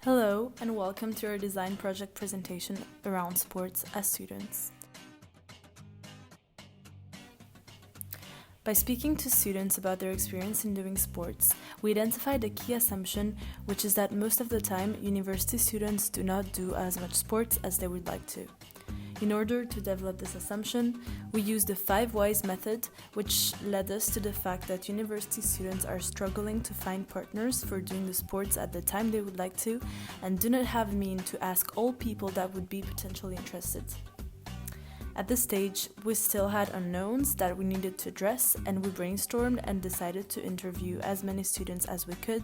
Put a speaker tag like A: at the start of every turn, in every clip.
A: Hello, and welcome to our design project presentation around sports as students. By speaking to students about their experience in doing sports, we identified a key assumption, which is that most of the time, university students do not do as much sports as they would like to. In order to develop this assumption, we used the 5 whys method, which led us to the fact that university students are struggling to find partners for doing the sports at the time they would like to, and do not have a mean to ask all people that would be potentially interested. At this stage, we still had unknowns that we needed to address, and we brainstormed and decided to interview as many students as we could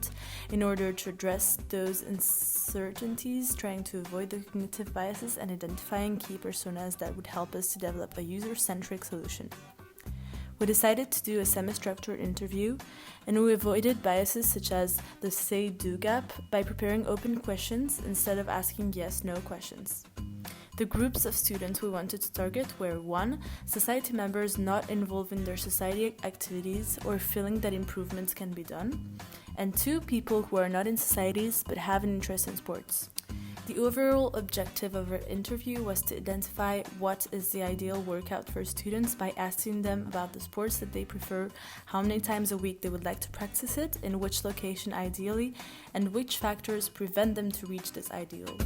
A: in order to address those uncertainties, trying to avoid the cognitive biases and identifying key personas that would help us to develop a user-centric solution. We decided to do a semi-structured interview, and we avoided biases such as the say-do gap by preparing open questions instead of asking yes-no questions. The groups of students we wanted to target were 1. Society members not involved in their society activities or feeling that improvements can be done, and 2. People who are not in societies but have an interest in sports. The overall objective of our interview was to identify what is the ideal workout for students by asking them about the sports that they prefer, how many times a week they would like to practice it, in which location ideally, and which factors prevent them to reach this ideal.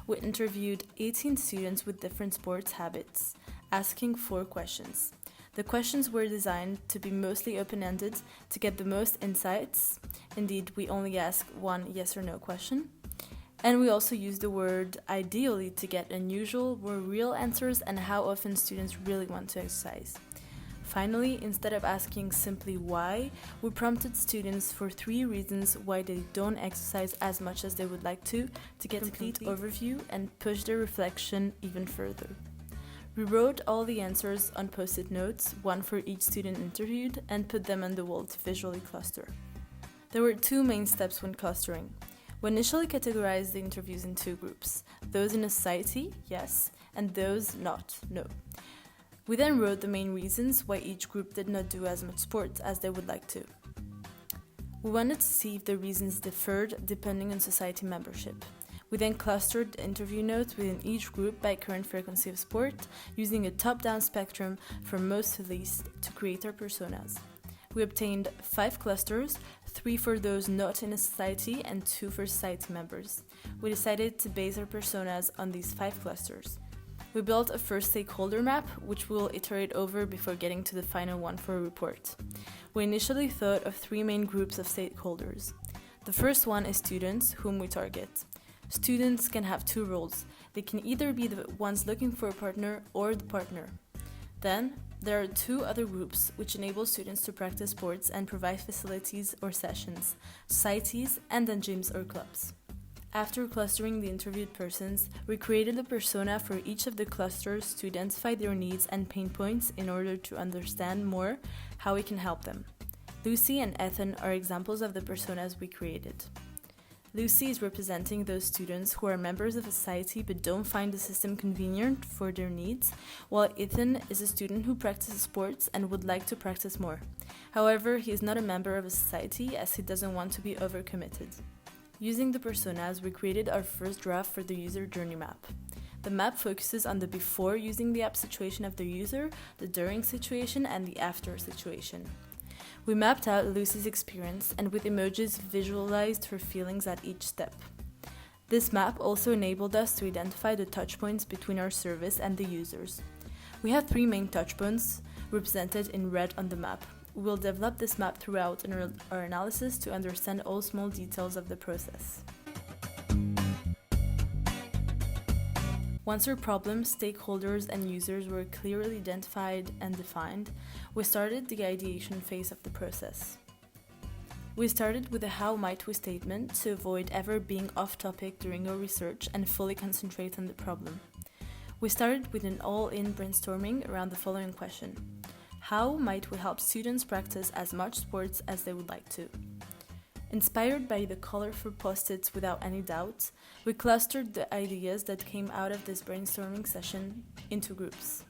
A: We interviewed 18 students with different sports habits, asking 4 questions. The questions were designed to be mostly open-ended to get the most insights. Indeed, we only ask 1 yes or no question. And we also used the word ideally to get unusual or real answers and how often students really want to exercise. Finally, instead of asking simply why, we prompted students for 3 reasons why they don't exercise as much as they would like to get a complete overview and push their reflection even further. We wrote all the answers on post-it notes, 1 for each student interviewed, and put them on the wall to visually cluster. There were 2 main steps when clustering. We initially categorized the interviews in 2 groups, those in a society, yes, and those not, no. We then wrote the main reasons why each group did not do as much sports as they would like to. We wanted to see if the reasons differed depending on society membership. We then clustered the interview notes within each group by current frequency of sport, using a top-down spectrum from most to least to create our personas. We obtained 5 clusters, 3 for those not in a society and 2 for society members. We decided to base our personas on these 5 clusters. We built a first stakeholder map, which we'll iterate over before getting to the final one for a report. We initially thought of 3 main groups of stakeholders. The first one is students, whom we target. Students can have 2 roles. They can either be the ones looking for a partner or the partner. Then, there are 2 other groups which enable students to practice sports and provide facilities or sessions, societies, and then gyms or clubs. After clustering the interviewed persons, we created a persona for each of the clusters to identify their needs and pain points in order to understand more how we can help them. Lucy and Ethan are examples of the personas we created. Lucy is representing those students who are members of a society but don't find the system convenient for their needs, while Ethan is a student who practices sports and would like to practice more. However, he is not a member of a society as he doesn't want to be overcommitted. Using the personas, we created our first draft for the user journey map. The map focuses on the before using the app situation of the user, the during situation, and the after situation. We mapped out Lucy's experience and with emojis visualized her feelings at each step. This map also enabled us to identify the touchpoints between our service and the users. We have 3 main touchpoints represented in red on the map. We will develop this map throughout in our analysis to understand all small details of the process. Once our problems, stakeholders, and users were clearly identified and defined, we started the ideation phase of the process. We started with a how might we statement to avoid ever being off topic during our research and fully concentrate on the problem. We started with an all-in brainstorming around the following question. How might we help students practice as much sports as they would like to? Inspired by the colorful post-its without any doubt, we clustered the ideas that came out of this brainstorming session into groups.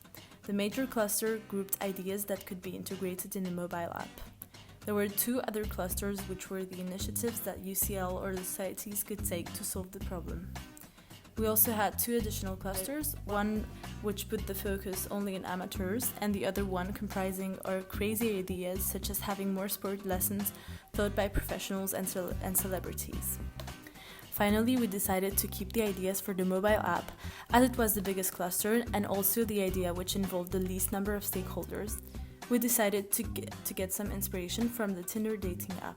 A: The major cluster grouped ideas that could be integrated in a mobile app. There were two other clusters, which were the initiatives that UCL or the societies could take to solve the problem. We also had two additional clusters, one which put the focus only in amateurs, and the other one comprising our crazy ideas, such as having more sport lessons taught by professionals and celebrities. Finally, we decided to keep the ideas for the mobile app, as it was the biggest cluster and also the idea which involved the least number of stakeholders. We decided to get some inspiration from the Tinder dating app.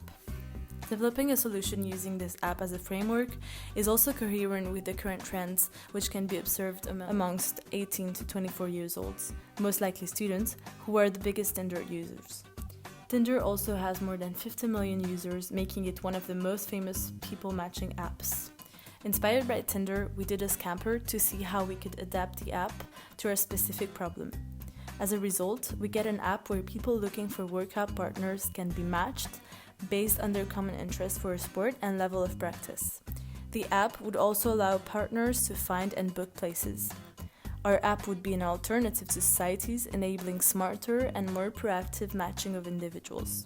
A: Developing a solution using this app as a framework is also coherent with the current trends, which can be observed amongst 18 to 24 years olds, most likely students, who are the biggest Tinder users. Tinder also has more than 50 million users, making it one of the most famous people matching apps. Inspired by Tinder, we did a scamper to see how we could adapt the app to our specific problem. As a result, we get an app where people looking for workout partners can be matched based on their common interest for a sport and level of practice. The app would also allow partners to find and book places. Our app would be an alternative to societies, enabling smarter and more proactive matching of individuals.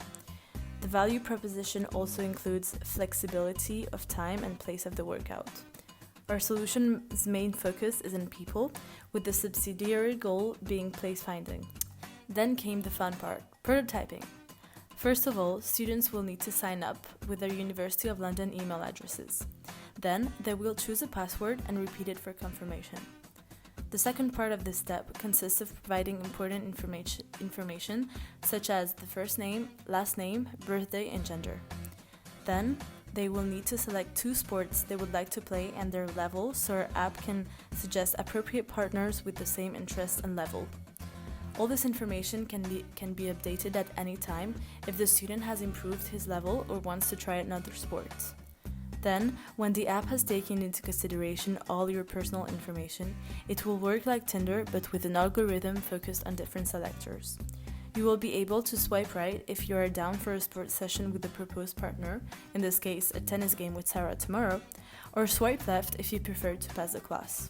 A: The value proposition also includes flexibility of time and place of the workout. Our solution's main focus is in people, with the subsidiary goal being place finding. Then came the fun part, prototyping. First of all, students will need to sign up with their University of London email addresses. Then, they will choose a password and repeat it for confirmation. The second part of this step consists of providing important information such as the first name, last name, birthday, and gender. Then, they will need to select two sports they would like to play and their level, so our app can suggest appropriate partners with the same interest and level. All this information can be updated at any time if the student has improved his level or wants to try another sport. Then, when the app has taken into consideration all your personal information, it will work like Tinder but with an algorithm focused on different selectors. You will be able to swipe right if you are down for a sports session with a proposed partner, in this case a tennis game with Sarah tomorrow, or swipe left if you prefer to pass the class.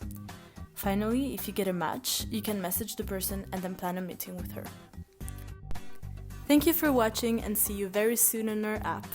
A: Finally, if you get a match, you can message the person and then plan a meeting with her. Thank you for watching and see you very soon on our app.